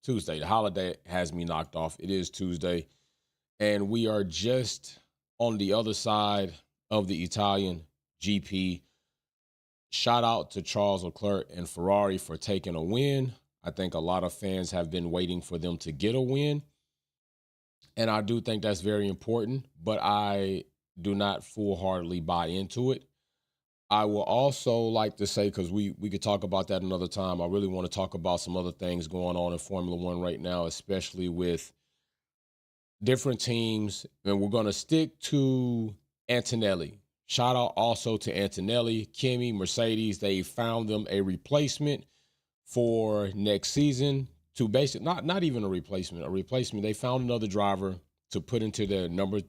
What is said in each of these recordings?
Tuesday. The holiday has me knocked off. It is Tuesday, and we are just on the other side of the Italian GP. Shout out to Charles Leclerc and Ferrari for taking a win. I think a lot of fans have been waiting for them to get a win, and I do think that's very important, but I do not full-heartedly buy into it. I will also like to say, because we could talk about that another time, I really want to talk about some other things going on in Formula One right now, especially with different teams. And we're going to stick to Antonelli. Shout out also to Antonelli, Kimi, Mercedes. They found them a replacement for next season to basically, not even a replacement. They found another driver to put into their number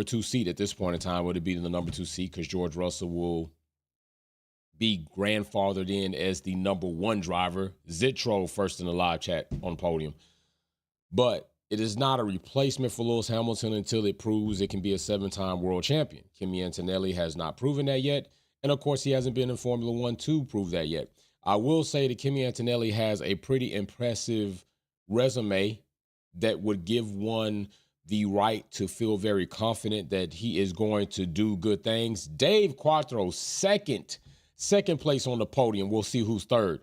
two seat at this point in time. Would it be the number two seat? Because George Russell will be grandfathered in as the number one driver. Zitro first in the live chat on podium. But it is not a replacement for Lewis Hamilton until it proves it can be a 7-time world champion. Kimi Antonelli has not proven that yet. And of course, he hasn't been in Formula One to prove that yet. I will say that Kimi Antonelli has a pretty impressive resume that would give one the right to feel very confident that he is going to do good things. Dave Quattro, second place on the podium. We'll see who's third.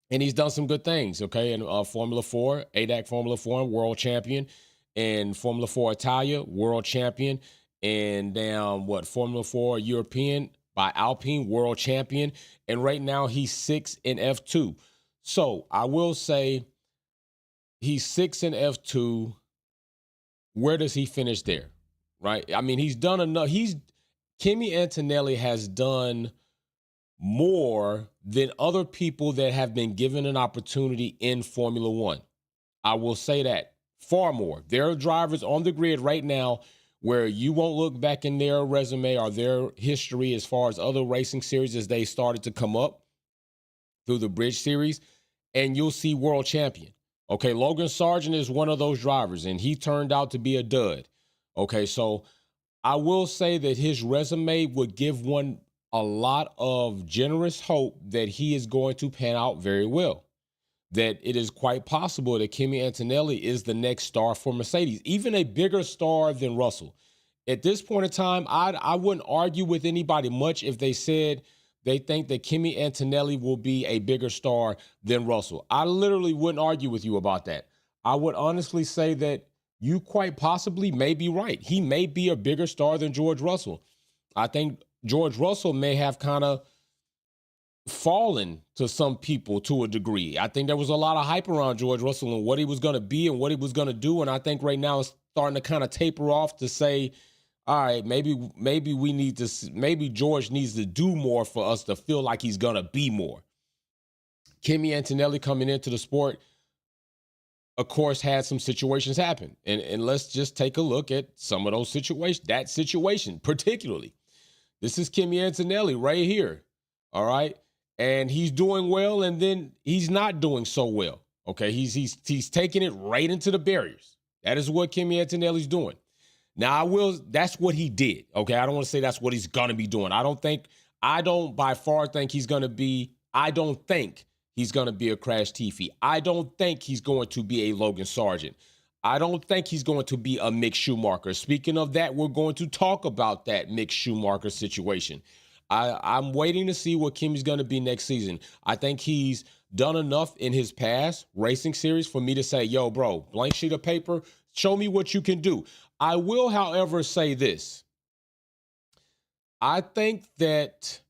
And he's done some good things, okay? In Formula 4, ADAC Formula 4, world champion. And Formula 4 Italia, world champion. And now, Formula 4 European by Alpine, world champion. And right now, he's 6 in F2. So I will say he's 6 in F2. Where does he finish there, right? I mean, he's done enough. Kimi Antonelli has done more than other people that have been given an opportunity in Formula One. I will say that, far more. There are drivers on the grid right now where you won't look back in their resume or their history as far as other racing series as they started to come up through the Bridge Series, and you'll see world champion. Okay, Logan Sargent is one of those drivers, and he turned out to be a dud. Okay, so I will say that his resume would give one a lot of generous hope that he is going to pan out very well. That it is quite possible that Kimi Antonelli is the next star for Mercedes, even a bigger star than Russell. At this point in time, I wouldn't argue with anybody much if they said they think that Kimi Antonelli will be a bigger star than Russell. I literally wouldn't argue with you about that. I would honestly say that you quite possibly may be right. He may be a bigger star than George Russell. I think George Russell may have kind of fallen to some people to a degree. I think there was a lot of hype around George Russell and what he was going to be and what he was going to do. And I think right now it's starting to kind of taper off to say, all right, maybe George needs to do more for us to feel like he's going to be more. Kimi Antonelli coming into the sport, of course, had some situations happen. And let's just take a look at some of those situations, that situation particularly. This is Kimi Antonelli right here, all right? And he's doing well, and then he's not doing so well, okay? He's taking it right into the barriers. That is what Kimi Antonelli's doing. Now, that's what he did, okay? I don't want to say that's what he's going to be doing. I don't by far think he's going to be a Crash Tiffy. I don't think he's going to be a Logan Sargent. I don't think he's going to be a Mick Schumacher. Speaking of that, we're going to talk about that Mick Schumacher situation. I'm waiting to see what Kimi's going to be next season. I think he's done enough in his past racing series for me to say, yo, bro, blank sheet of paper, show me what you can do. I will, however, say this. I think that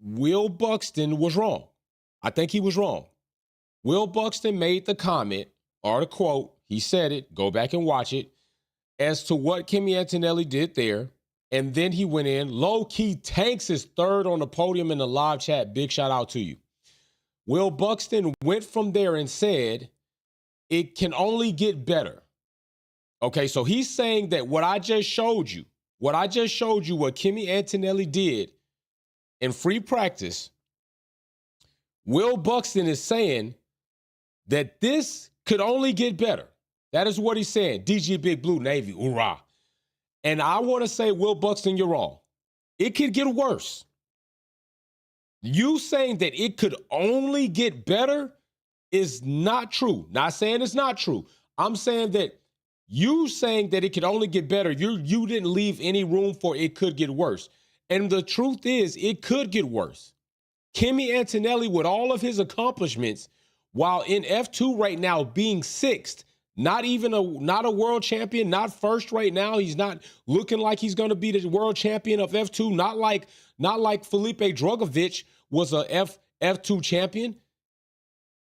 Will Buxton was wrong. I think he was wrong. Will Buxton made the comment, or the quote, he said it, go back and watch it, as to what Kimi Antonelli did there. And then he went in, low-key tanks his third on the podium in the live chat. Big shout out to you. Will Buxton went from there and said, it can only get better. Okay, so he's saying that what I just showed you, what Kimi Antonelli did in free practice, Will Buxton is saying that this could only get better. That is what he's saying. DG Big Blue Navy, hoorah. And I want to say, Will Buxton, you're wrong. It could get worse. You saying that it could only get better is not true. Not saying it's not true. I'm saying that you saying that it could only get better, you didn't leave any room for it could get worse. And the truth is, it could get worse. Kimi Antonelli, with all of his accomplishments, while in F2 right now being sixth, not a world champion, not first right now. He's not looking like he's going to be the world champion of F2. Not like Felipe Drugovich was a F2 champion.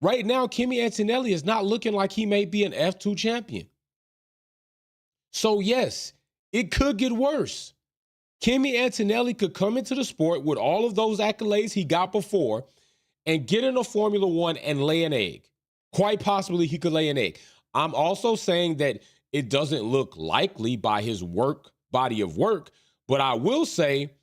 Right now, Kimi Antonelli is not looking like he may be an F2 champion. So yes, it could get worse. Kimi Antonelli could come into the sport with all of those accolades he got before and get into Formula One and lay an egg. Quite possibly he could lay an egg. I'm also saying that it doesn't look likely by his body of work, but I will say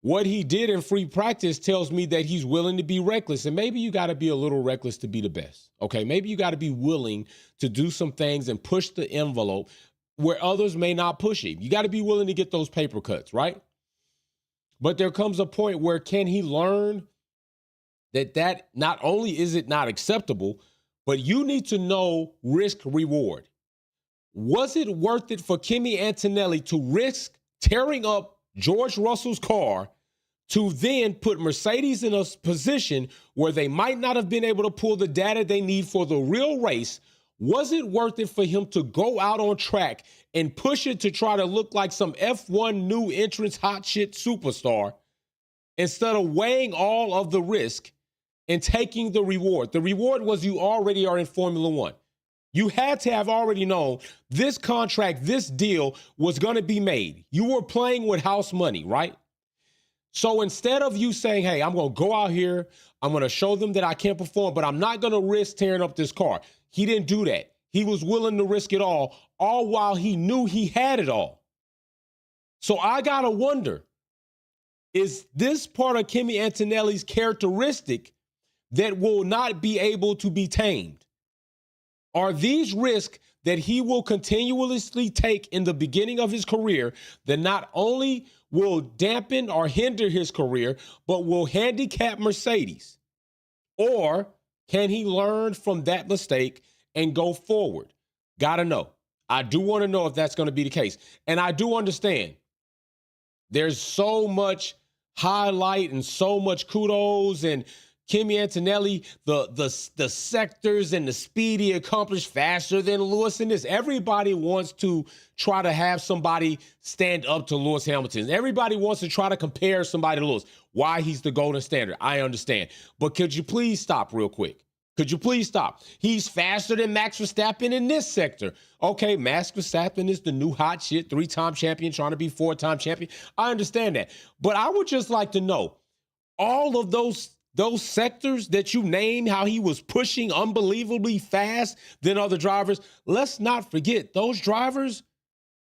what he did in free practice tells me that he's willing to be reckless. And maybe you got to be a little reckless to be the best. Okay, maybe you got to be willing to do some things and push the envelope where others may not push it. You got to be willing to get those paper cuts, right? But there comes a point where can he learn that not only is it not acceptable, but you need to know risk reward. Was it worth it for Kimi Antonelli to risk tearing up George Russell's car to then put Mercedes in a position where they might not have been able to pull the data they need for the real race? Was it worth it for him to go out on track and push it to try to look like some F1 new entrance hot shit superstar instead of weighing all of the risk and taking the reward? The reward was you already are in Formula One. You had to have already known this contract, this deal was going to be made. You were playing with house money, right? So instead of you saying, hey, I'm going to go out here, I'm going to show them that I can't perform, but I'm not going to risk tearing up this car. He didn't do that. He was willing to risk it all while he knew he had it all. So I got to wonder, is this part of Kimi Antonelli's characteristic that will not be able to be tamed? Are these risks that he will continuously take in the beginning of his career that not only will dampen or hinder his career, but will handicap Mercedes? Or can he learn from that mistake and go forward? Gotta know. I do want to know if that's going to be the case. And I do understand there's so much highlight and so much kudos and Kimi Antonelli, the sectors and the speed he accomplished faster than Lewis in this. Everybody wants to try to have somebody stand up to Lewis Hamilton. Everybody wants to try to compare somebody to Lewis. Why he's the golden standard, I understand. But could you please stop real quick? Could you please stop? He's faster than Max Verstappen in this sector. Okay, Max Verstappen is the new hot shit, 3-time champion, trying to be 4-time champion. I understand that. But I would just like to know, all of those sectors that you named, how he was pushing unbelievably fast than other drivers, let's not forget, those drivers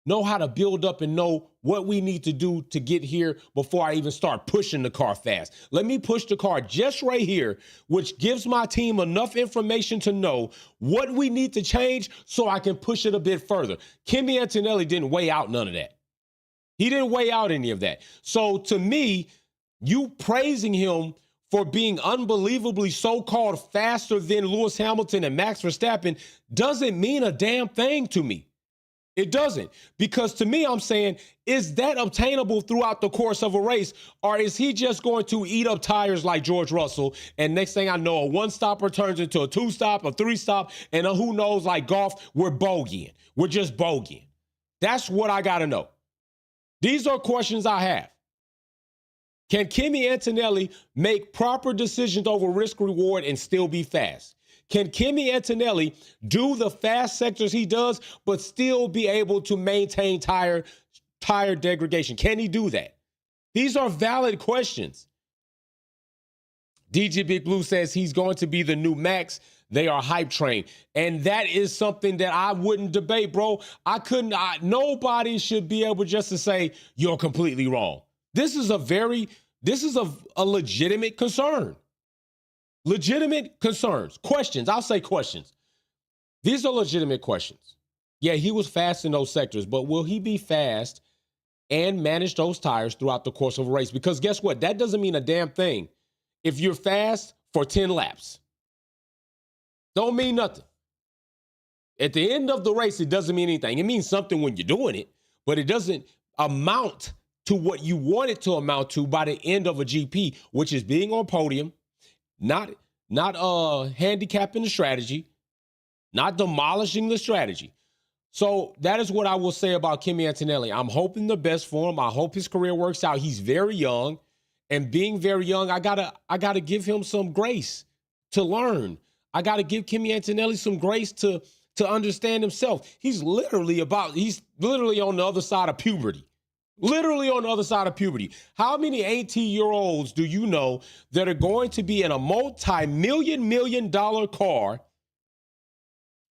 know how to build up and know what we need to do to get here before I even start pushing the car fast. Let me push the car just right here, which gives my team enough information to know what we need to change so I can push it a bit further. Kimi Antonelli didn't weigh out none of that. He didn't weigh out any of that. So to me, you praising him for being unbelievably so-called faster than Lewis Hamilton and Max Verstappen doesn't mean a damn thing to me. It doesn't. Because to me, I'm saying, is that obtainable throughout the course of a race? Or is he just going to eat up tires like George Russell? And next thing I know, a one-stopper turns into a two-stop, a three-stop, and a who knows, like golf, we're bogeying. We're just bogeying. That's what I got to know. These are questions I have. Can Kimi Antonelli make proper decisions over risk reward and still be fast? Can Kimi Antonelli do the fast sectors he does, but still be able to maintain tire degradation? Can he do that? These are valid questions. DJ Big Blue says he's going to be the new Max. They are hype train. And that is something that I wouldn't debate, bro. Nobody should be able just to say, you're completely wrong. This is a legitimate concern. Legitimate concerns. Questions. I'll say questions. These are legitimate questions. Yeah, he was fast in those sectors, but will he be fast and manage those tires throughout the course of a race? Because guess what? That doesn't mean a damn thing if you're fast for 10 laps. Don't mean nothing. At the end of the race, it doesn't mean anything. It means something when you're doing it, but it doesn't amount to what you want it to amount to by the end of a GP, which is being on podium, not handicapping the strategy, not demolishing the strategy. So that is what I will say about Kimi Antonelli. I'm hoping the best for him. I hope his career works out. He's very young, and being very young, I gotta give him some grace to learn. I gotta give Kimi Antonelli some grace to understand himself. He's literally on the other side of puberty. Literally on the other side of puberty. How many 18-year-olds do you know that are going to be in a multi-million car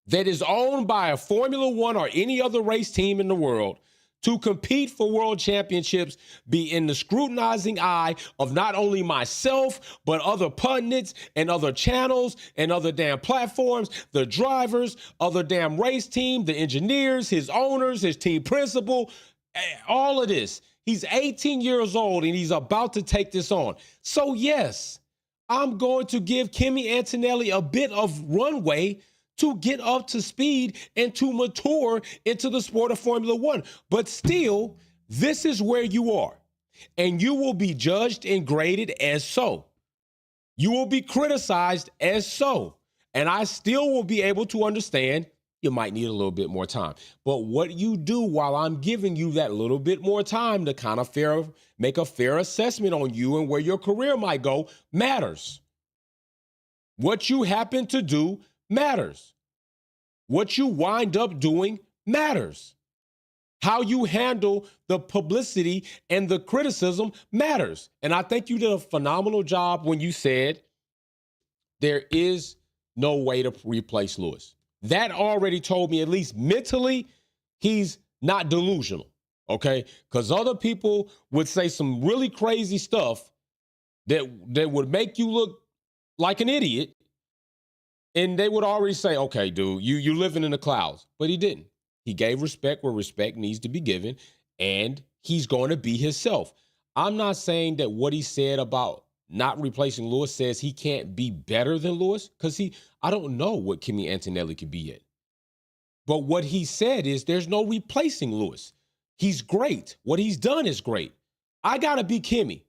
that is owned by a Formula One or any other race team in the world to compete for world championships, be in the scrutinizing eye of not only myself, but other pundits and other channels and other damn platforms, the drivers, other damn race team, the engineers, his owners, his team principal, all of this. He's 18 years old and he's about to take this on. So yes, I'm going to give Kimi Antonelli a bit of runway to get up to speed and to mature into the sport of Formula One. But still, this is where you are. And you will be judged and graded as so. You will be criticized as so. And I still will be able to understand you might need a little bit more time. But what you do while I'm giving you that little bit more time to kind of make a fair assessment on you and where your career might go matters. What you happen to do matters. What you wind up doing matters. How you handle the publicity and the criticism matters. And I think you did a phenomenal job when you said there is no way to replace Lewis. That already told me, at least mentally, he's not delusional, okay? Because other people would say some really crazy stuff that would make you look like an idiot. And they would already say, okay, dude, you're living in the clouds. But he didn't. He gave respect where respect needs to be given, and he's going to be himself. I'm not saying that what he said about not replacing Lewis says he can't be better than Lewis, because I don't know what Kimi Antonelli could be yet. But what he said is there's no replacing Lewis. He's great. What he's done is great. I got to be Kimi.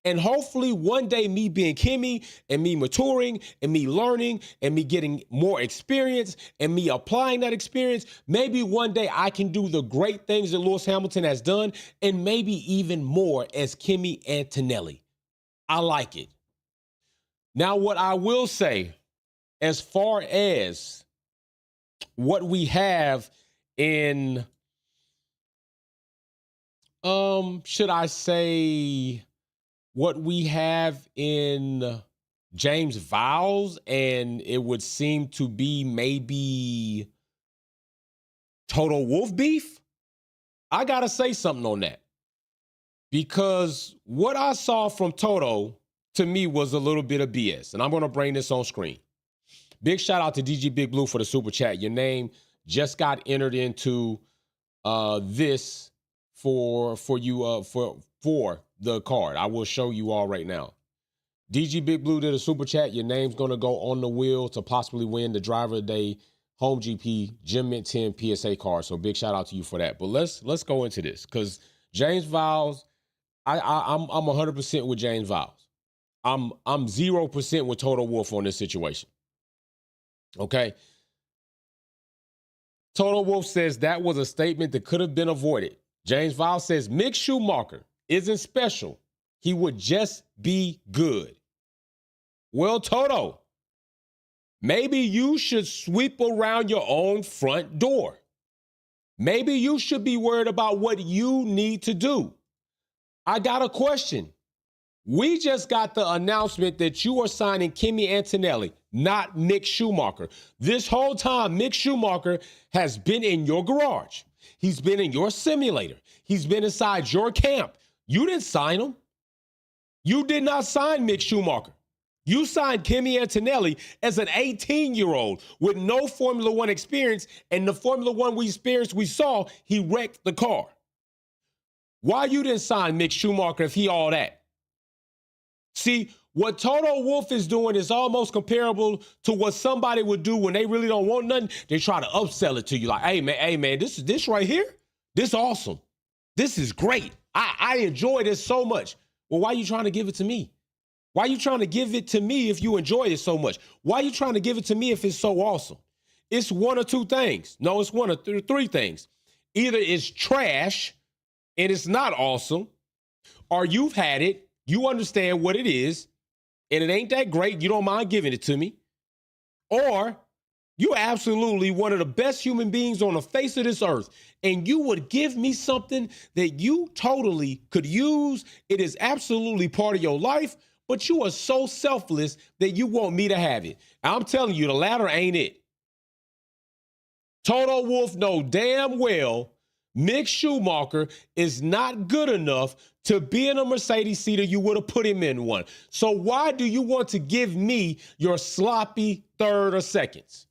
And hopefully one day me being Kimi and me maturing and me learning and me getting more experience and me applying that experience, maybe one day I can do the great things that Lewis Hamilton has done and maybe even more as Kimi Antonelli. I like it. Now, what I will say, as far as what we have in, should I say, what we have in James Vowles, and it would seem to be maybe Toto Wolff beef, I got to say something on that. Because what I saw from Toto, to me, was a little bit of BS. And I'm going to bring this on screen. Big shout out to DG Big Blue for the super chat. Your name just got entered into this for the card. I will show you all right now. DG Big Blue did a super chat. Your name's going to go on the wheel to possibly win the Driver of the Day Home GP Gym Mint 10 PSA card. So big shout out to you for that. But let's go into this, because James Vowles, I'm 100% with James Vowles. I'm 0% with Toto Wolff on this situation. Okay. Toto Wolff says that was a statement that could have been avoided. James Vowles says Mick Schumacher isn't special. He would just be good. Well, Toto, maybe you should sweep around your own front door. Maybe you should be worried about what you need to do. I got a question. We just got the announcement that you are signing Kimi Antonelli, not Mick Schumacher. This whole time, Mick Schumacher has been in your garage. He's been in your simulator. He's been inside your camp. You didn't sign him. You did not sign Mick Schumacher. You signed Kimi Antonelli as an 18-year-old with no Formula One experience, and the Formula One we saw, he wrecked the car. Why you didn't sign Mick Schumacher if he all that? See, What Toto Wolff is doing is almost comparable to what somebody would do when they really don't want nothing. They try to upsell it to you like, hey man, this right here, this awesome. This is great. I enjoy this so much. Well, why are you trying to give it to me? Why are you trying to give it to me if you enjoy it so much? Why are you trying to give it to me if it's so awesome? It's one or two things. No, it's one or three things. Either it's trash and it's not awesome, or you've had it, you understand what it is, and it ain't that great, you don't mind giving it to me, or you're absolutely one of the best human beings on the face of this earth, and you would give me something that you totally could use. It is absolutely part of your life, but you are so selfless that you want me to have it. I'm telling you, the latter ain't it. Toto Wolff know damn well Mick Schumacher is not good enough to be in a Mercedes seat, or you would have put him in one. So why do you want to give me your sloppy third or seconds?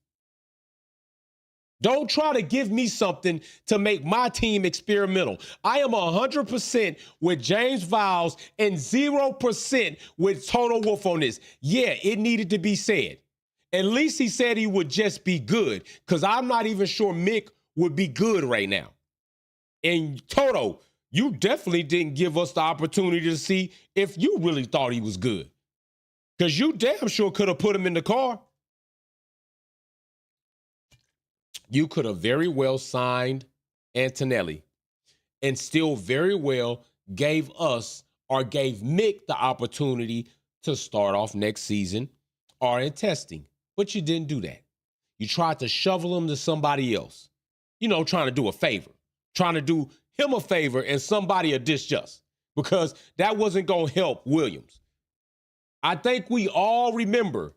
Don't try to give me something to make my team experimental. I am 100% with James Vowles and 0% with Toto Wolff on this. Yeah, it needed to be said. At least he said he would just be good, because I'm not even sure Mick would be good right now. And Toto, you definitely didn't give us the opportunity to see if you really thought he was good, because you damn sure could have put him in the car. You could have very well signed Antonelli and still very well gave us or gave Mick the opportunity to start off next season or in testing. But you didn't do that. You tried to shovel him to somebody else. Trying to do a favor. Trying to do him a favor and somebody a disjust, because that wasn't going to help Williams. I think we all remember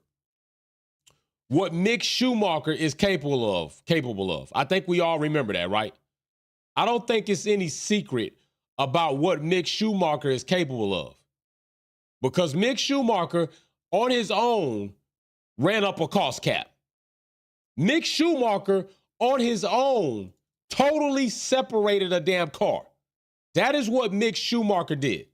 what Mick Schumacher is capable of. I think we all remember that, right? I don't think it's any secret about what Mick Schumacher is capable of, because Mick Schumacher on his own ran up a cost cap. Mick Schumacher on his own totally separated a damn car. That is what Mick Schumacher did.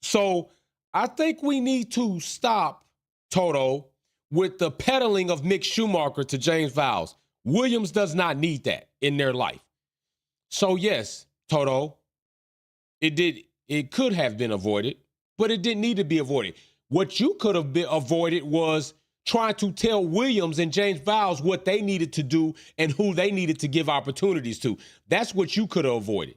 So I think we need to stop, Toto, with the peddling of Mick Schumacher to James Vowles. Williams does not need that in their life. So yes, Toto, it could have been avoided, but it didn't need to be avoided. What you could have been avoided was trying to tell Williams and James Vowles what they needed to do and who they needed to give opportunities to. That's what you could have avoided.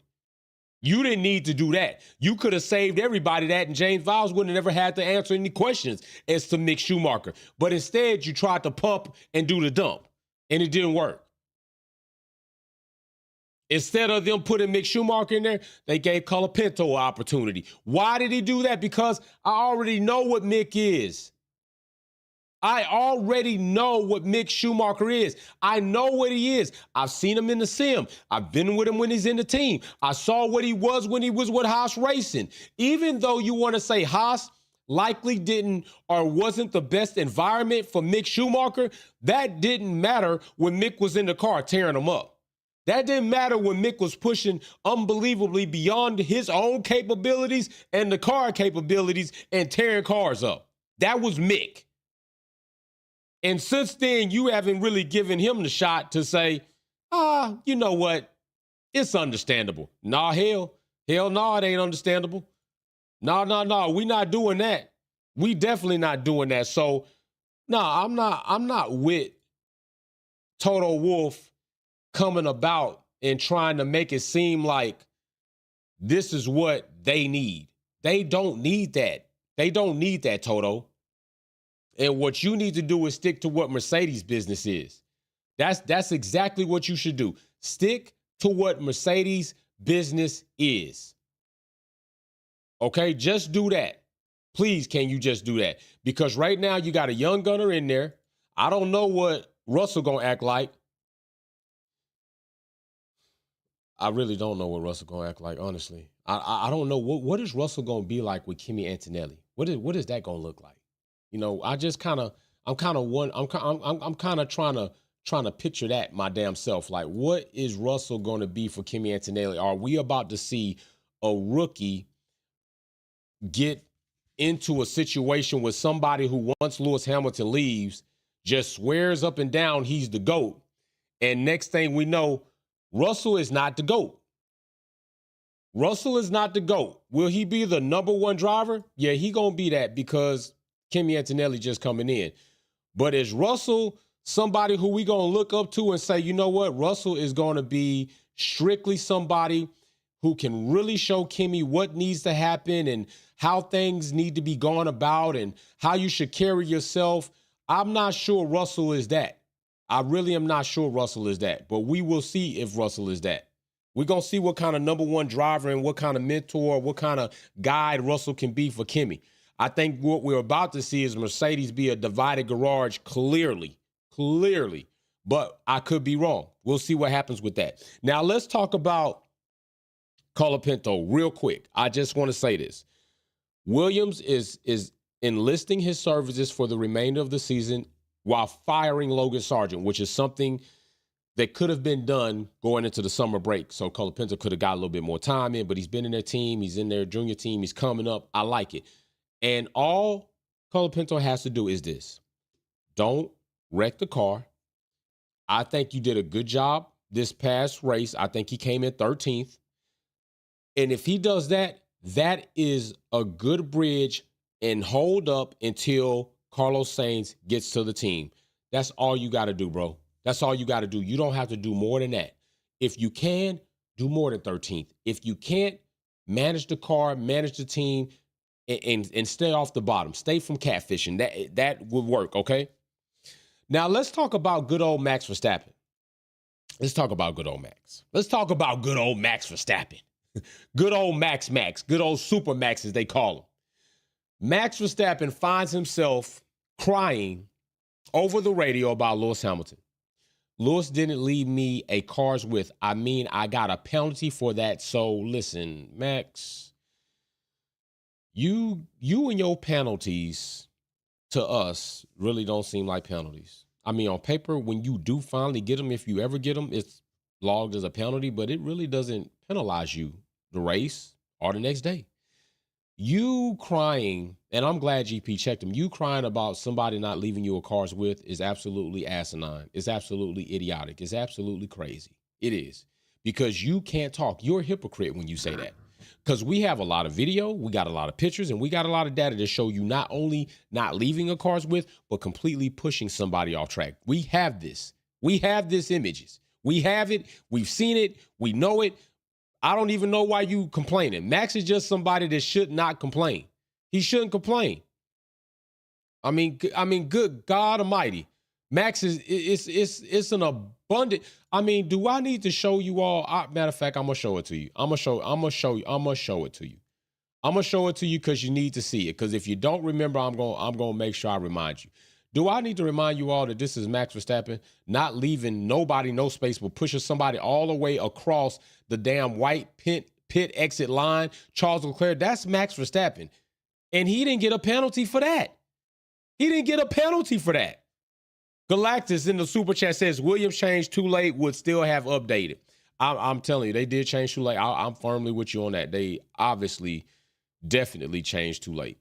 You didn't need to do that. You could have saved everybody that, and James Vowles wouldn't have ever had to answer any questions as to Mick Schumacher. But instead, you tried to pump and do the dump, and it didn't work. Instead of them putting Mick Schumacher in there, they gave Colapinto an opportunity. Why did he do that? Because I already know what Mick is. I already know what Mick Schumacher is. I know what he is. I've seen him in the sim. I've been with him when he's in the team. I saw what he was when he was with Haas Racing. Even though you want to say Haas likely didn't or wasn't the best environment for Mick Schumacher, that didn't matter when Mick was in the car tearing him up. That didn't matter when Mick was pushing unbelievably beyond his own capabilities and the car capabilities and tearing cars up. That was Mick. And since then, you haven't really given him the shot to say, you know what? It's understandable. Nah, hell no, it ain't understandable. No, we not doing that. We definitely not doing that. So, I'm not with Toto Wolff coming about and trying to make it seem like this is what they need. They don't need that. They don't need that, Toto. And what you need to do is stick to what Mercedes business is. That's exactly what you should do. Stick to what Mercedes business is. Okay, just do that. Please, can you just do that? Because right now you got a young gunner in there. I don't know what Russell gonna act like. I really don't know what Russell gonna act like, honestly. I don't know what is Russell gonna be like with Kimi Antonelli. What is that gonna look like? I just kind of trying to picture that my damn self. Like, what is Russell going to be for Kimi Antonelli? Are we about to see a rookie get into a situation with somebody who, once Lewis Hamilton leaves, just swears up and down he's the GOAT. And next thing we know, Russell is not the GOAT. Russell is not the GOAT. Will he be the number one driver? Yeah, he going to be that because Kimi Antonelli just coming in. But is Russell somebody who we going to look up to and say, you know what, Russell is going to be strictly somebody who can really show Kimi what needs to happen and how things need to be gone about and how you should carry yourself? I'm not sure Russell is that. I really am not sure Russell is that. But we will see if Russell is that. We're going to see what kind of number one driver and what kind of mentor, what kind of guide Russell can be for Kimi. I think what we're about to see is Mercedes be a divided garage clearly. But I could be wrong. We'll see what happens with that. Now, let's talk about Colapinto real quick. I just want to say this. Williams is enlisting his services for the remainder of the season while firing Logan Sargent, which is something that could have been done going into the summer break. So Colapinto could have got a little bit more time in, but he's been in their team. He's in their junior team. He's coming up. I like it. And all Colapinto has to do is this. Don't wreck the car. I think you did a good job this past race. I think he came in 13th. And if he does that, that is a good bridge and hold up until Carlos Sainz gets to the team. That's all you got to do, bro. That's all you got to do. You don't have to do more than that. If you can, do more than 13th. If you can't, manage the car, manage the team, and stay off the bottom. Stay from catfishing. That would work, okay? Now, let's talk about good old Max Verstappen. Let's talk about good old Max. Let's talk about good old Max Verstappen. Good old Max. Good old Super Max, as they call him. Max Verstappen finds himself crying over the radio about Lewis Hamilton. Lewis didn't leave me a cars with. I mean, I got a penalty for that. So listen, Max, you and your penalties to us really don't seem like penalties. I mean, on paper, when you do finally get them, if you ever get them, it's logged as a penalty, but it really doesn't penalize you the race or the next day. You crying, and I'm glad GP checked him, you crying about somebody not leaving you a cars with is absolutely asinine. It's absolutely idiotic. It's absolutely crazy. It is. Because you can't talk. You're a hypocrite when you say that. Because we have a lot of video, we got a lot of pictures, and we got a lot of data to show you not only not leaving a cars with, but completely pushing somebody off track. We have this. We have this images. We have it. We've seen it. We know it. I don't even know why you complaining. Max is just somebody that should not complain. He shouldn't complain. I mean, good God Almighty. Max is it's an abundant. I mean, do I need to show you all? Matter of fact, I'm gonna show it to you. I'm gonna show it to you. I'm gonna show it to you because you need to see it. Because if you don't remember, I'm gonna make sure I remind you. Do I need to remind you all that this is Max Verstappen not leaving nobody no space, but pushing somebody all the way across the damn white pit exit line? Charles Leclerc, that's Max Verstappen. And he didn't get a penalty for that. Galactus in the super chat says, Williams changed too late, would still have updated. I'm telling you, they did change too late. I'm firmly with you on that. They obviously definitely changed too late.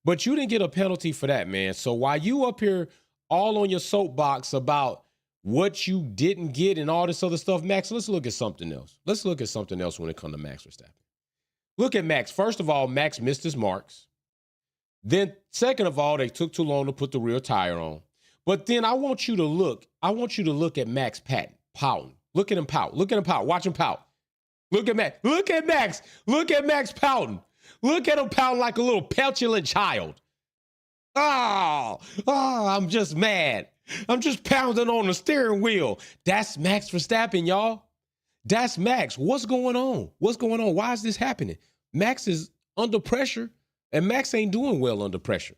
But you didn't get a penalty for that, man. So while you up here all on your soapbox about what you didn't get and all this other stuff, Max, let's look at something else. Let's look at something else when it comes to Max Verstappen. Look at Max. First of all, Max missed his marks. Then second of all, they took too long to put the rear tire on. But then I want you to look at Max pouting. Look at him pout. Watch him pout. Look at Max. Look at Max pouting. Look at him pouting like a little petulant child. I'm just mad. I'm just pounding on the steering wheel. That's Max Verstappen, y'all. That's Max. What's going on? Why is this happening? Max is under pressure, and Max ain't doing well under pressure.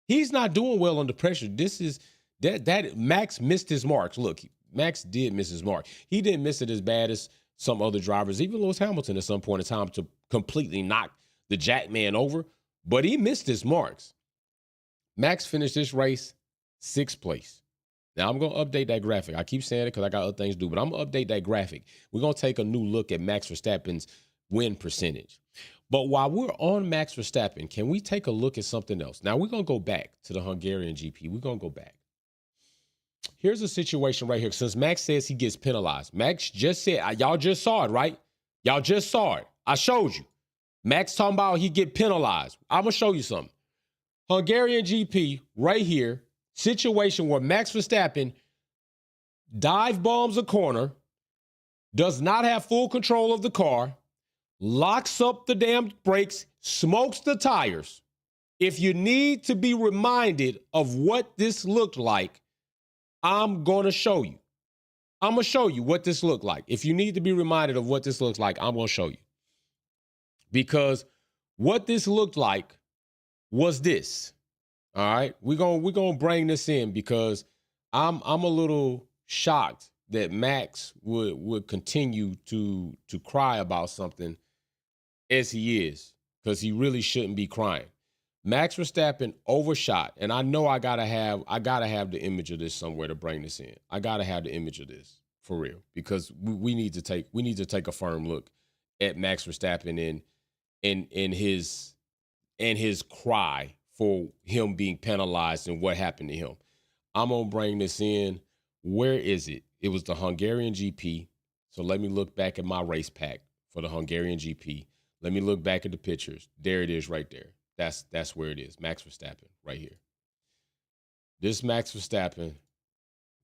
He's not doing well under pressure. This is that Max missed his marks. Look, Max did miss his mark. He didn't miss it as bad as some other drivers, even Lewis Hamilton at some point in time, to completely knock the Jackman over, but he missed his marks. Max finished this race 6th place. Now, I'm going to update that graphic. I keep saying it because I got other things to do, but I'm going to update that graphic. We're going to take a new look at Max Verstappen's win percentage. But while we're on Max Verstappen, can we take a look at something else? Now, we're going to go back to the Hungarian GP. We're going to go back. Here's a situation right here. Since Max says he gets penalized, Max just said, y'all just saw it, right? Y'all just saw it. I showed you. Max talking about he get penalized. I'm going to show you something. Hungarian GP right here, situation where Max Verstappen dive bombs a corner, does not have full control of the car, locks up the damn brakes, smokes the tires. If you need to be reminded of what this looked like, I'm going to show you. I'm going to show you what this looked like. If you need to be reminded of what this looks like, I'm going to show you. Because what this looked like was this. All right? We're going to bring this in because I'm a little shocked that Max would continue to cry about something as he is, because he really shouldn't be crying. Max Verstappen overshot, and I know I gotta have the image of this somewhere to bring this in. I gotta have the image of this for real, because we need to take a firm look at Max Verstappen and his cry for him being penalized and what happened to him. I'm gonna bring this in. Where is it? It was the Hungarian GP. So let me look back at my race pack for the Hungarian GP. Let me look back at the pictures. There it is right there. That's where it is. Max Verstappen right here. This Max Verstappen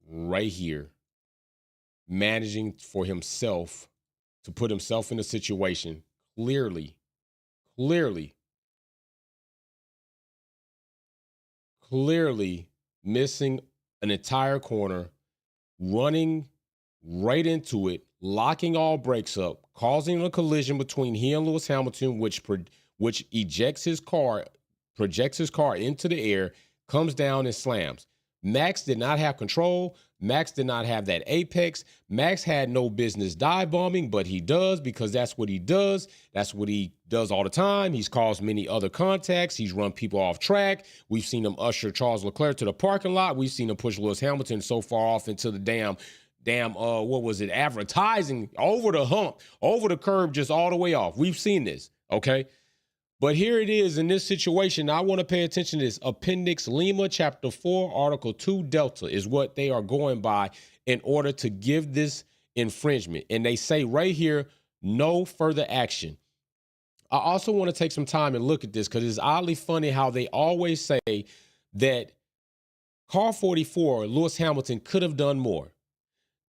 right here, managing for himself to put himself in a situation clearly missing an entire corner, running right into it, locking all brakes up, causing a collision between he and Lewis Hamilton, which ejects his car, projects his car into the air, comes down and slams. Max did not have control. Max did not have that apex. Max had no business dive bombing, but he does, because that's what he does. That's what he does all the time. He's caused many other contacts. He's run people off track. We've seen him usher Charles Leclerc to the parking lot. We've seen him push Lewis Hamilton so far off into the damn advertising, over the hump, over the curb, just all the way off. We've seen this, okay? But here it is in this situation. I want to pay attention to this. Appendix Lima, Chapter 4, Article 2, Delta is what they are going by in order to give this infringement. And they say right here, no further action. I also want to take some time and look at this, because it's oddly funny how they always say that Car 44, Lewis Hamilton, could have done more.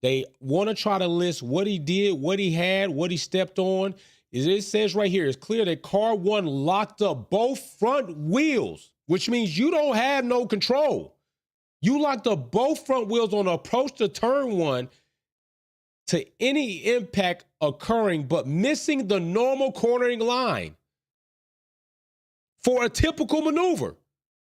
They want to try to list what he did, what he had, what he stepped on. It says right here, it's clear that car 1 locked up both front wheels, which means you don't have no control. You locked up both front wheels on the approach to turn 1 to any impact occurring, but missing the normal cornering line for a typical maneuver.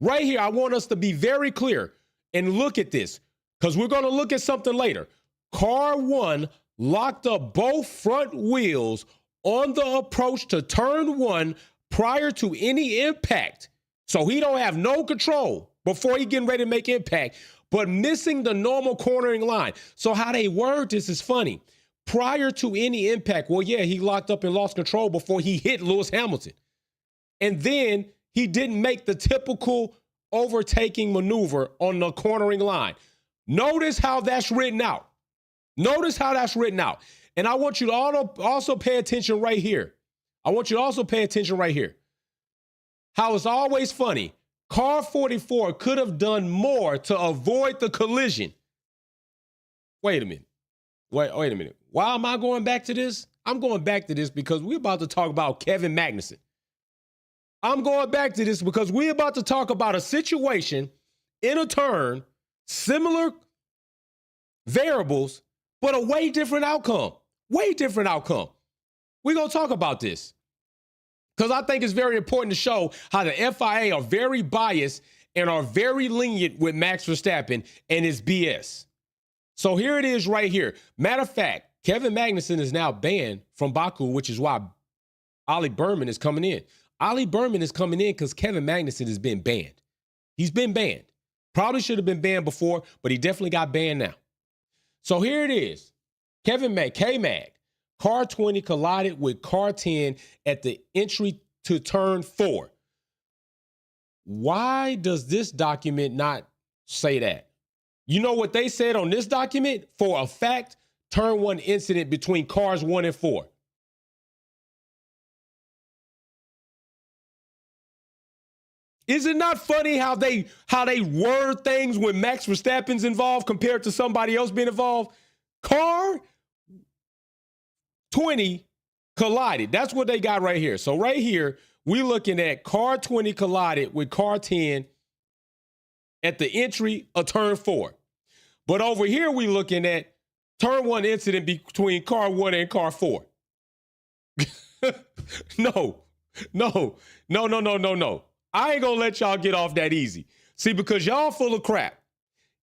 Right here, I want us to be very clear and look at this, because we're going to look at something later. Car 1 locked up both front wheels on the approach to turn 1 prior to any impact. So he don't have no control before he getting ready to make impact, but missing the normal cornering line. So how they word this is funny. Prior to any impact, well, yeah, he locked up and lost control before he hit Lewis Hamilton. And then he didn't make the typical overtaking maneuver on the cornering line. Notice how that's written out. Notice how that's written out. And I want you to also pay attention right here. I want you to also pay attention right here. How it's always funny. Car 44 could have done more to avoid the collision. Wait a minute. Wait a minute. Why am I going back to this? I'm going back to this because we're about to talk about Kevin Magnussen. I'm going back to this because we're about to talk about a situation in a turn, similar variables, but a way different outcome. Way different outcome. We're going to talk about this because I think it's very important to show how the FIA are very biased and are very lenient with Max Verstappen and his BS. So here it is right here. Matter of fact, Kevin Magnussen is now banned from Baku, which is why Ollie Berman is coming in. Ollie Berman is coming in because Kevin Magnussen has been banned. He's been banned. Probably should have been banned before, but he definitely got banned now. So here it is. K-Mag, Car 20 collided with car 10 at the entry to turn 4. Why does this document not say that? You know what they said on this document? For a fact, turn 1 incident between cars 1 and 4. Is it not funny how they word things when Max Verstappen's involved compared to somebody else being involved? Car 20 collided. That's what they got right here. So right here, we're looking at car 20 collided with car 10 at the entry of turn 4. But over here, we're looking at turn 1 incident between car 1 and car 4. No. I ain't gonna let y'all get off that easy. See, because y'all full of crap.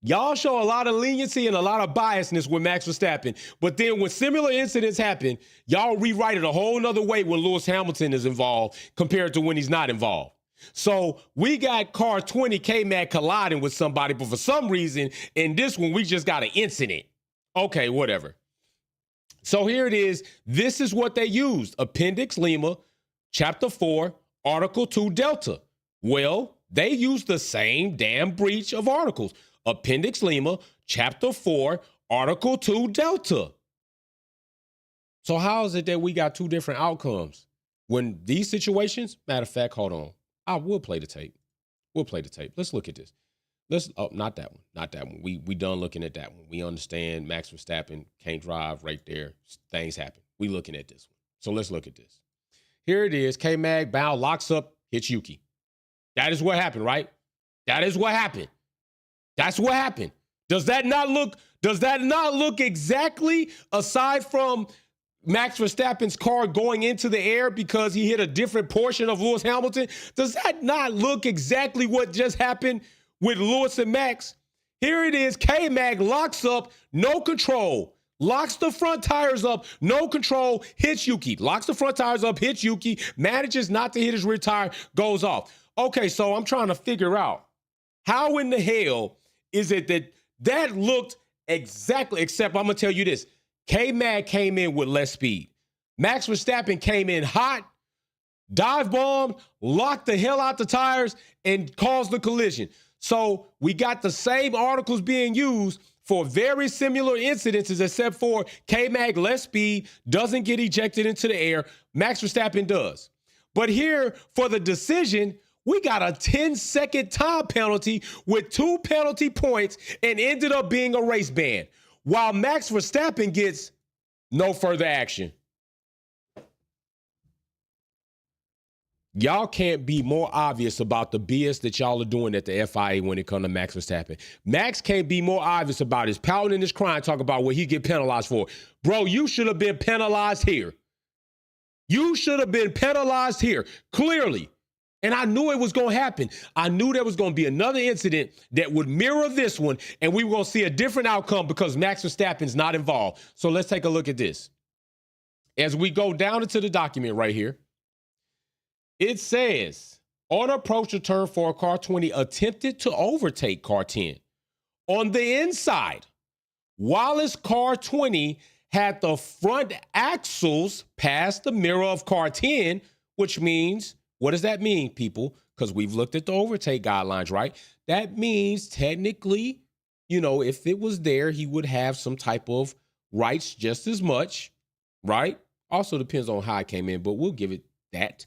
Y'all show a lot of leniency and a lot of biasness with Max Verstappen. But then when similar incidents happen, y'all rewrite it a whole nother way when Lewis Hamilton is involved compared to when he's not involved. So we got car 20 K-Mag colliding with somebody, but for some reason, in this one, we just got an incident. Okay, whatever. So here it is. This is what they used. Appendix Lima, Chapter 4, Article 2 Delta. Well, they used the same damn breach of articles. Appendix Lima, Chapter 4, Article 2 Delta. So how is it that we got two different outcomes? When these situations, matter of fact, hold on. I will play the tape. We'll play the tape. Let's look at this. Not that one. We done looking at that one. We understand Max Verstappen can't drive right there. Things happen. We looking at this one. So let's look at this. Here it is. K-Mag bow, locks up, hits Yuki. That is what happened, right? That is what happened. That's what happened. Does that not look exactly, aside from Max Verstappen's car going into the air because he hit a different portion of Lewis Hamilton? Does that not look exactly what just happened with Lewis and Max? Here it is. K-Mag locks up, no control. Locks the front tires up, no control, hits Yuki. Locks the front tires up, hits Yuki, manages not to hit his rear tire, goes off. Okay, so I'm trying to figure out how in the hell is it that looked exactly, except I'm going to tell you this. K-Mag came in with less speed. Max Verstappen came in hot, dive bombed, locked the hell out the tires, and caused the collision. So we got the same articles being used for very similar incidences, except for K-Mag less speed, doesn't get ejected into the air. Max Verstappen does. But here, for the decision, we got a 10-second time penalty with 2 penalty points and ended up being a race ban, while Max Verstappen gets no further action. Y'all can't be more obvious about the BS that y'all are doing at the FIA when it comes to Max Verstappen. Max can't be more obvious about his pouting and his crying, talk about what he get penalized for. Bro, you should have been penalized here. You should have been penalized here, clearly. And I knew it was going to happen. I knew there was going to be another incident that would mirror this one, and we were going to see a different outcome because Max Verstappen's not involved. So let's take a look at this. As we go down into the document right here, it says, on approach to turn 4, car 20 attempted to overtake car 10. On the inside, Wallace car 20 had the front axles past the mirror of car 10, which means, what does that mean, people? Because we've looked at the overtake guidelines, right? That means technically, if it was there, he would have some type of rights just as much, right? Also depends on how it came in, but we'll give it that.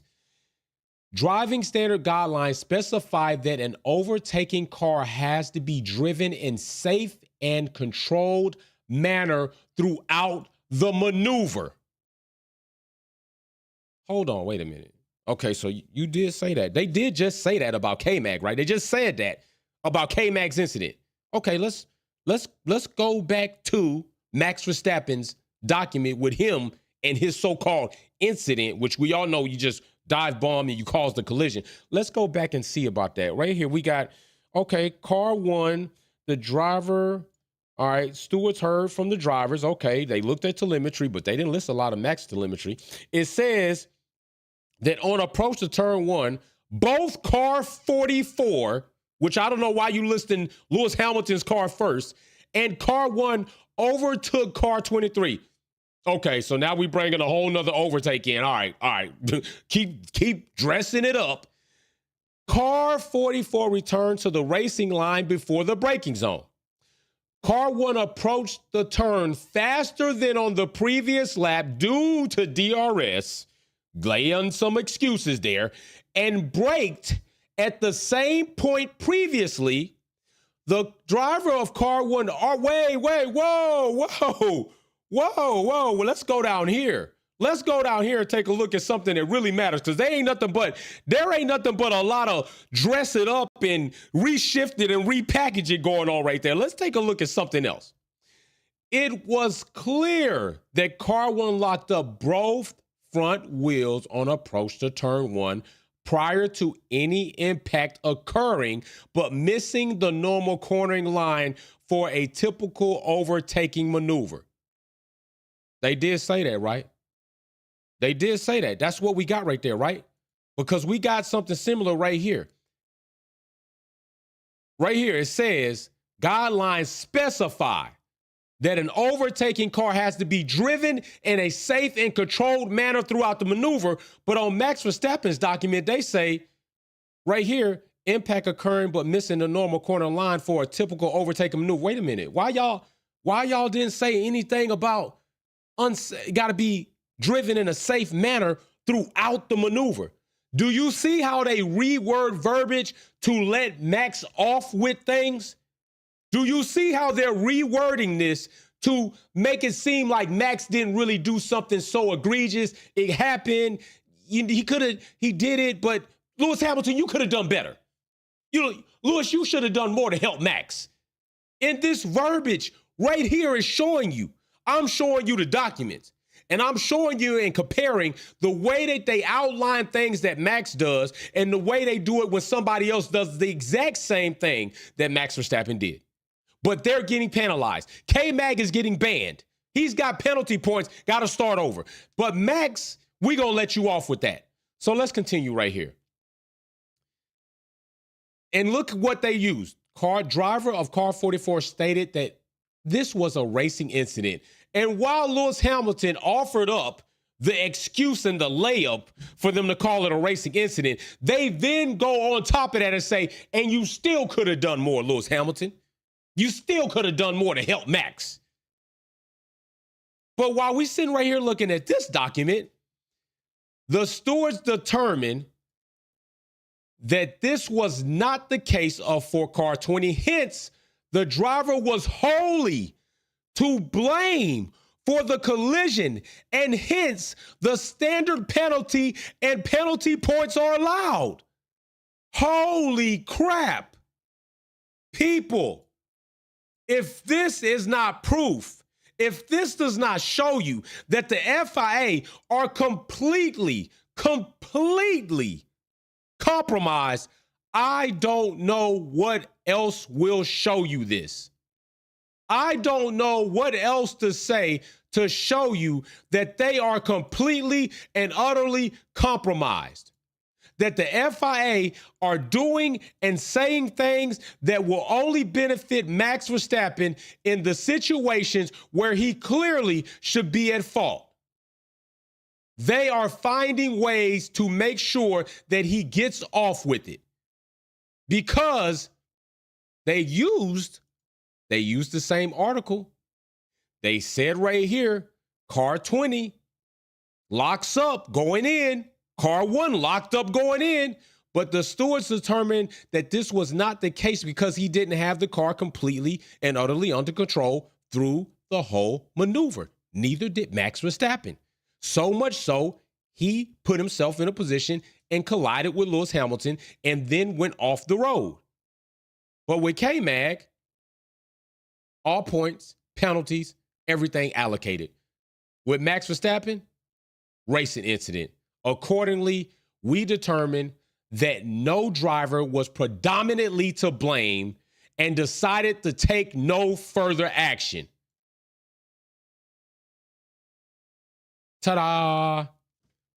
Driving standard guidelines specify that an overtaking car has to be driven in safe and controlled manner throughout the maneuver. Hold on, wait a minute. Okay, so you did say that. They did just say that about K-Mag, right? They just said that about K-Mag's incident. Okay, let's go back to Max Verstappen's document with him and his so-called incident, which we all know you just dive bomb and you caused the collision. Let's go back and see about that. Right here, we got, okay, car 1, the driver, all right, stewards heard from the drivers. Okay, they looked at telemetry, but they didn't list a lot of Max telemetry. It says that on approach to turn 1, both car 44, which I don't know why you listing Lewis Hamilton's car first, and car 1 overtook car 23. Okay, so now we bringing a whole nother overtake in. All right. keep dressing it up. Car 44 returned to the racing line before the braking zone. Car 1 approached the turn faster than on the previous lap due to DRS, laying some excuses there, and braked at the same point previously. The driver of car 1, whoa. Well, let's go down here. Let's go down here and take a look at something that really matters, because there ain't nothing but a lot of dress it up and reshift it and repackage it going on right there. Let's take a look at something else. It was clear that car 1 locked up both front wheels on approach to turn 1 prior to any impact occurring, but missing the normal cornering line for a typical overtaking maneuver. They did say that, right? They did say that. That's what we got right there, right? Because we got something similar right here. Right here, it says, guidelines specify that an overtaking car has to be driven in a safe and controlled manner throughout the maneuver. But on Max Verstappen's document, they say right here, impact occurring but missing the normal corner line for a typical overtaking maneuver. Wait a minute. Why y'all didn't say anything about got to be driven in a safe manner throughout the maneuver? Do you see how they reword verbiage to let Max off with things? Do you see how they're rewording this to make it seem like Max didn't really do something so egregious? It happened. He did it, but Lewis Hamilton, you could have done better. Lewis, you should have done more to help Max. And this verbiage right here is showing you. I'm showing you the documents. And I'm showing you and comparing the way that they outline things that Max does and the way they do it when somebody else does the exact same thing that Max Verstappen did. But they're getting penalized. K-Mag is getting banned. He's got penalty points, got to start over. But Max, we're going to let you off with that. So let's continue right here. And look at what they used. Driver of car 44 stated that this was a racing incident. And while Lewis Hamilton offered up the excuse and the layup for them to call it a racing incident, they then go on top of that and say, and you still could have done more, Lewis Hamilton. You still could have done more to help Max. But while we're sitting right here looking at this document, the stewards determined that this was not the case for car 20. Hence, the driver was wholly to blame for the collision, and hence the standard penalty and penalty points are allowed. Holy crap. People, if this is not proof, if this does not show you that the FIA are completely compromised, I don't know what else will show you this. I don't know what else to say to show you that they are completely and utterly compromised. That the FIA are doing and saying things that will only benefit Max Verstappen in the situations where he clearly should be at fault. They are finding ways to make sure that he gets off with it because they used the same article. They said right here, car 20 locks up going in, car 1 locked up going in, but the stewards determined that this was not the case because he didn't have the car completely and utterly under control through the whole maneuver. Neither did Max Verstappen. So much so, he put himself in a position and collided with Lewis Hamilton and then went off the road. But with K-Mag, all points, penalties, everything allocated. With Max Verstappen, racing incident. Accordingly, we determined that no driver was predominantly to blame and decided to take no further action. Ta-da!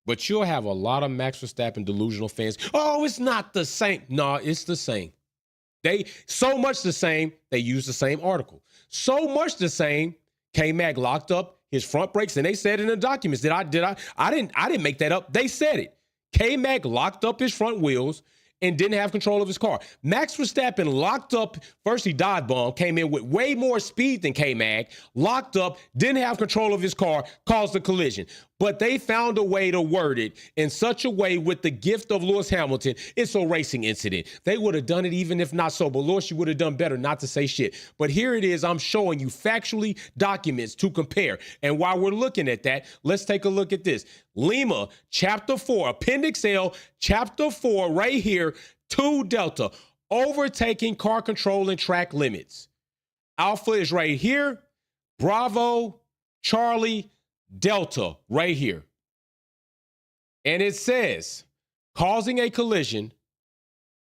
But you'll have a lot of Max Verstappen delusional fans. Oh, it's not the same. No, it's the same. So much the same, they use the same article. So much the same, K-Mag locked up his front brakes, and they said in the documents that I didn't make that up. They said it. K-Mag locked up his front wheels and didn't have control of his car. Max Verstappen locked up, first he dive bomb, came in with way more speed than K-Mag, locked up, didn't have control of his car, caused a collision. But they found a way to word it in such a way with the gift of Lewis Hamilton, it's a racing incident. They would have done it even if not so, but Lewis, you would have done better not to say shit. But here it is, I'm showing you factually documents to compare. And while we're looking at that, let's take a look at this. Lima, Chapter 4, Appendix L, Chapter 4, right here, 2 Delta, overtaking car control and track limits. Alpha is right here, Bravo, Charlie, Delta right here. And it says, causing a collision,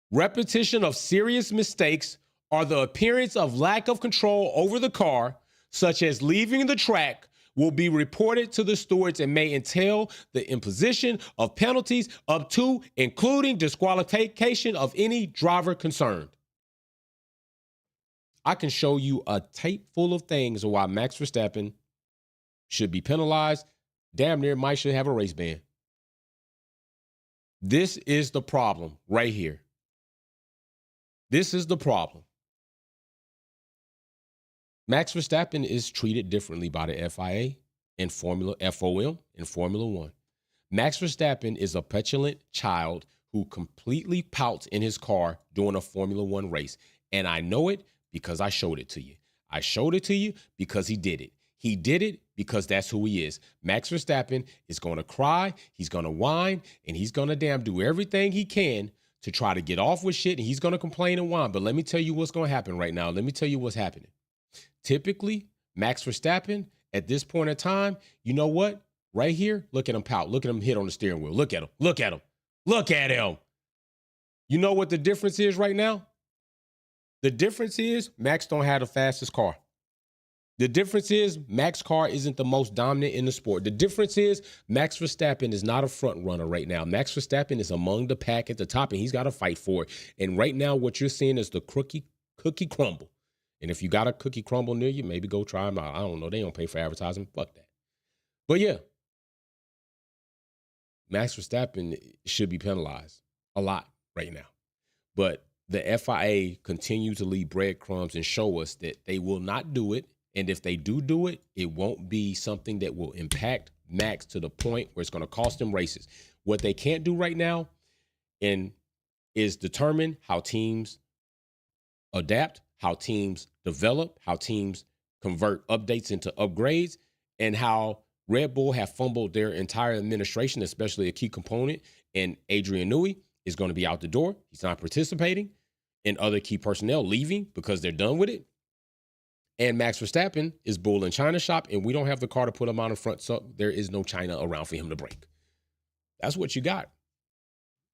repetition of serious mistakes, or the appearance of lack of control over the car, such as leaving the track, will be reported to the stewards and may entail the imposition of penalties up to, including disqualification of any driver concerned. I can show you a tape full of things of why Max Verstappen should be penalized, damn near might should have a race ban. This is the problem right here. This is the problem. Max Verstappen is treated differently by the FIA and FOM and Formula One. Max Verstappen is a petulant child who completely pouts in his car during a Formula One race. And I know it because I showed it to you. I showed it to you because he did it. He did it because that's who he is. Max Verstappen is going to cry, he's going to whine, and he's going to damn do everything he can to try to get off with shit, and he's going to complain and whine. But let me tell you what's going to happen right now. Let me tell you what's happening. Typically, Max Verstappen, at this point in time, you know what? Right here, look at him pout. Look at him hit on the steering wheel. Look at him. Look at him. Look at him. You know what the difference is right now? The difference is Max don't have the fastest car. The difference is Max's car isn't the most dominant in the sport. The difference is Max Verstappen is not a front runner right now. Max Verstappen is among the pack at the top, and he's got to fight for it. And right now, what you're seeing is the cookie crumble. And if you got a cookie crumble near you, maybe go try them out. I don't know. They don't pay for advertising. Fuck that. But yeah, Max Verstappen should be penalized a lot right now. But the FIA continue to leave breadcrumbs and show us that they will not do it. And if they do it, it won't be something that will impact Max to the point where it's going to cost him races. What they can't do right now is determine how teams adapt, how teams develop, how teams convert updates into upgrades, and how Red Bull have fumbled their entire administration, especially a key component. And Adrian Newey is going to be out the door. He's not participating. And other key personnel leaving because they're done with it. And Max Verstappen is bull in China shop, and we don't have the car to put him out in front, so there is no China around for him to break. That's what you got.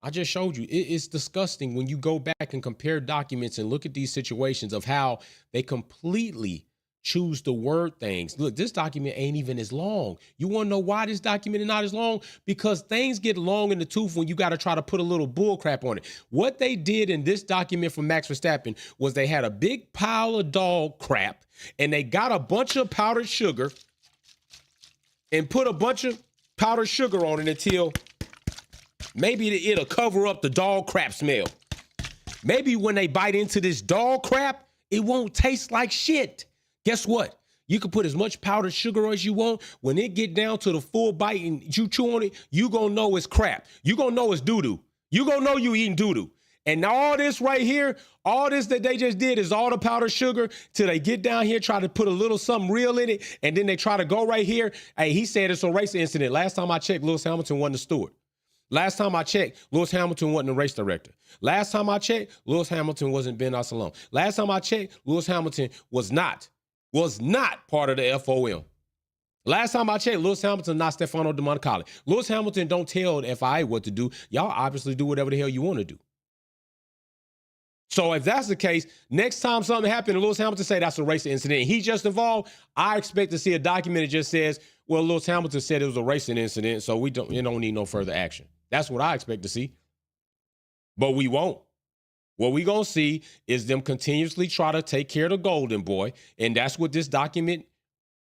I just showed you. It's disgusting when you go back and compare documents and look at these situations of how they completely choose to word things. Look, this document ain't even as long. You want to know why this document is not as long? Because things get long in the tooth when you got to try to put a little bull crap on it. What they did in this document from Max Verstappen was they had a big pile of dog crap, and they got a bunch of powdered sugar and put a bunch of powdered sugar on it until maybe it'll cover up the dog crap smell. Maybe when they bite into this dog crap, it won't taste like shit. Guess what? You can put as much powdered sugar as you want. When it get down to the full bite and you chew on it, you gonna know it's crap. You gonna know it's doo-doo. You gonna know you eating doo-doo. And all this right here, all this that they just did is all the powdered sugar till they get down here, try to put a little something real in it, and then they try to go right here. Hey, he said it's a race incident. Last time I checked, Lewis Hamilton wasn't the steward. Last time I checked, Lewis Hamilton wasn't the race director. Last time I checked, Lewis Hamilton wasn't Ben Assalone. Last time I checked, Lewis Hamilton was not part of the FOM. Last time I checked, Lewis Hamilton not Stefano Domenicali. Lewis Hamilton don't tell the FIA what to do. Y'all obviously do whatever the hell you want to do. So if that's the case, next time something happened and Lewis Hamilton say that's a racing incident and he just involved, I expect to see a document that just says, well, Lewis Hamilton said it was a racing incident, so we don't need no further action. That's what I expect to see. But we won't. What we going to see is them continuously try to take care of the golden boy, and that's what this document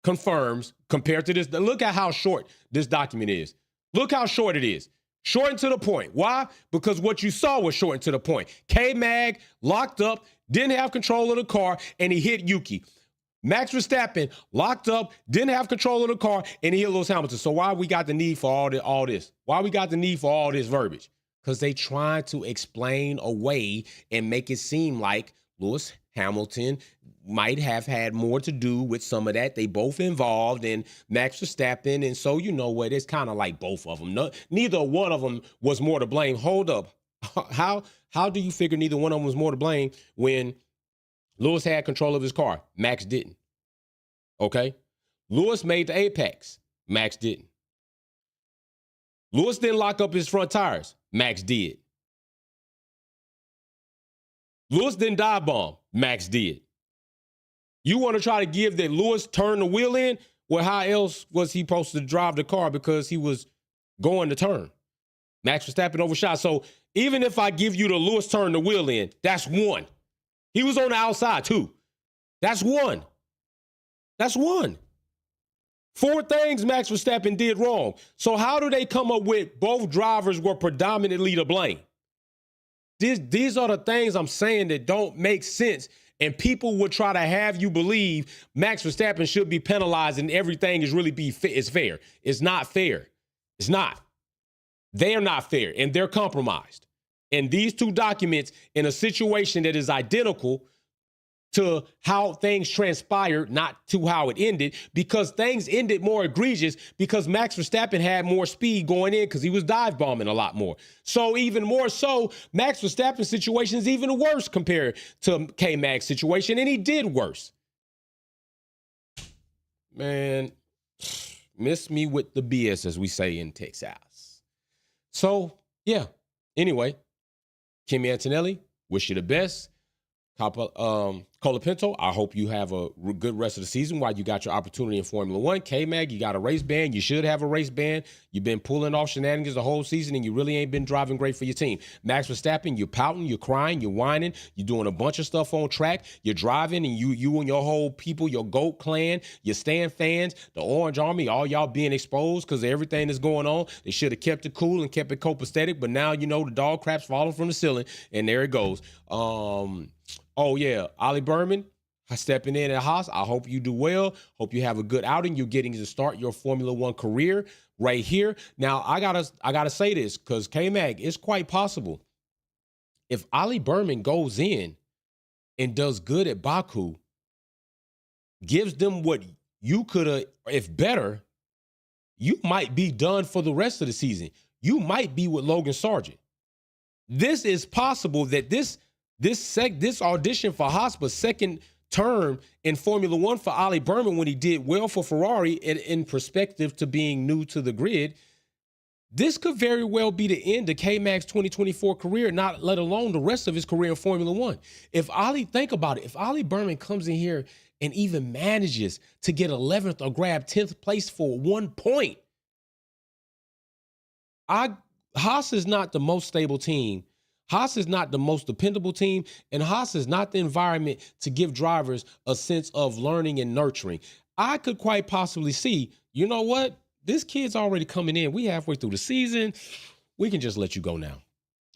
confirms compared to this. Look at how short this document is. Look how short it is. Short and to the point. Why? Because what you saw was short and to the point. K-Mag locked up, didn't have control of the car, and he hit Yuki. Max Verstappen locked up, didn't have control of the car, and he hit Lewis Hamilton. So why we got the need for all this? Why we got the need for all this verbiage? Because they trying to explain away and make it seem like Lewis Hamilton might have had more to do with some of that. They both involved in Max Verstappen. And so, you know what? It's kind of like both of them. Neither one of them was more to blame. Hold up. How do you figure neither one of them was more to blame when Lewis had control of his car? Max didn't. Okay? Lewis made the apex. Max didn't. Lewis didn't lock up his front tires. Max did. Lewis didn't dive bomb. Max did. You want to try to give that Lewis turned the wheel in? Well, how else was he supposed to drive the car because he was going to turn? Max Verstappen overshot. So even if I give you the Lewis turned the wheel in, that's one. He was on the outside too. That's one. That's one. 4 things Max Verstappen did wrong. So how do they come up with both drivers were predominantly to blame? These are the things I'm saying that don't make sense. And people would try to have you believe Max Verstappen should be penalized and everything is really is fair. It's not fair. It's not. They are not fair and they're compromised. And these 2 documents in a situation that is identical to how things transpired, not to how it ended, because things ended more egregious because Max Verstappen had more speed going in because he was dive bombing a lot more. So even more so, Max Verstappen's situation is even worse compared to K-Mag's situation, and he did worse. Man, miss me with the BS, as we say in Texas. So, yeah. Anyway, Kimi Antonelli, wish you the best. Colapinto, I hope you have a good rest of the season while you got your opportunity in Formula One. K-Mag, you got a race ban. You should have a race ban. You've been pulling off shenanigans the whole season, and you really ain't been driving great for your team. Max Verstappen, you're pouting, you're crying, you're whining, you're doing a bunch of stuff on track. You're driving, and you and your whole people, your GOAT clan, your Stan fans, the Orange Army, all y'all being exposed because of everything that's going on. They should have kept it cool and kept it copacetic, but now, you know, the dog crap's falling from the ceiling, and there it goes. Oh, yeah, Ollie Berman stepping in at Haas. I hope you do well. Hope you have a good outing. You're getting to start your Formula One career right here. Now, I gotta say this because K-Mag, it's quite possible if Ollie Berman goes in and does good at Baku, gives them what you could have, if better, you might be done for the rest of the season. You might be with Logan Sargent. This is possible that this audition for Haas, but second term in Formula One for Ollie Berman when he did well for Ferrari and in perspective to being new to the grid, this could very well be the end of K-Mag's 2024 career, not let alone the rest of his career in Formula One. Think about it, if Ollie Berman comes in here and even manages to get 11th or grab 10th place for 1 point, Haas is not the most stable team. Haas is not the most dependable team, and Haas is not the environment to give drivers a sense of learning and nurturing. I could quite possibly see, you know what? This kid's already coming in. We halfway through the season. We can just let you go now.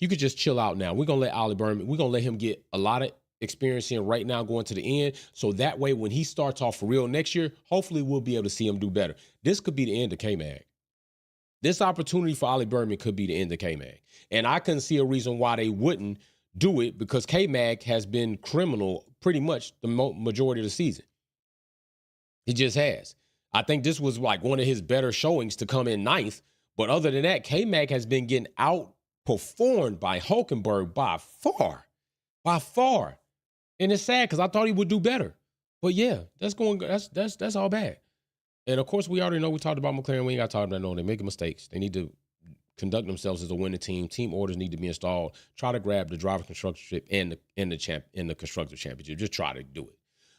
You could just chill out now. We're going to let Ollie Berman, we're going to let him get a lot of experience in right now going to the end. So that way, when he starts off for real next year, hopefully we'll be able to see him do better. This could be the end of K-Mag. This opportunity for Ollie Berman could be the end of K-Mag. And I couldn't see a reason why they wouldn't do it because K-Mag has been criminal pretty much the majority of the season. He just has. I think this was like one of his better showings to come in 9th. But other than that, K-Mag has been getting outperformed by Hulkenberg by far. By far. And it's sad because I thought he would do better. But yeah, that's all bad. And of course, we already know we talked about McLaren. We ain't got to talk about that. No, they're making mistakes. They need to conduct themselves as a winning team. Team orders need to be installed. Try to grab the driver constructorship and the constructor championship. Just try to do it.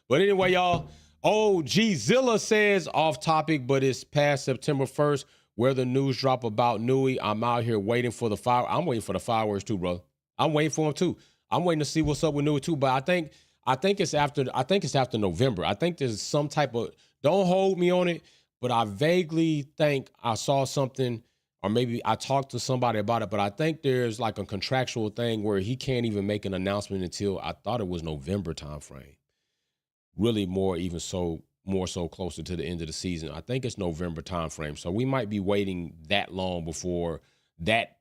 But anyway, y'all. Oh, Zilla says off topic, but it's past September 1st. Where the news drop about Newey. I'm out here waiting for the fire. I'm waiting for the fireworks too, bro. I'm waiting for him too. I'm waiting to see what's up with Newey too. But I think I think it's after November. I think there's some type of, don't hold me on it, but I vaguely think I saw something, or maybe I talked to somebody about it, but I think there's like a contractual thing where he can't even make an announcement until, I thought it was November timeframe. Really more so closer to the end of the season. I think it's November timeframe. So we might be waiting that long before that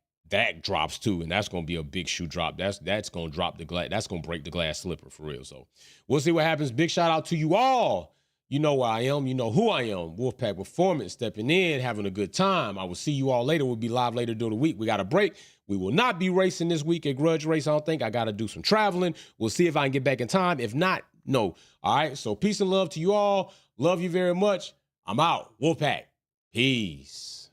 drops too, and that's going to be a big shoe drop. That's going to drop the glass. That's going to break the glass slipper for real. So we'll see what happens. Big shout out to you all. You know where I am. You know who I am. Wolfpack Performance, stepping in, having a good time. I will see you all later. We'll be live later during the week. We got a break. We will not be racing this week at Grudge Race. I don't think. I got to do some traveling. We'll see if I can get back in time. If not, no. All right. So peace and love to you all. Love you very much. I'm out. Wolfpack. Peace.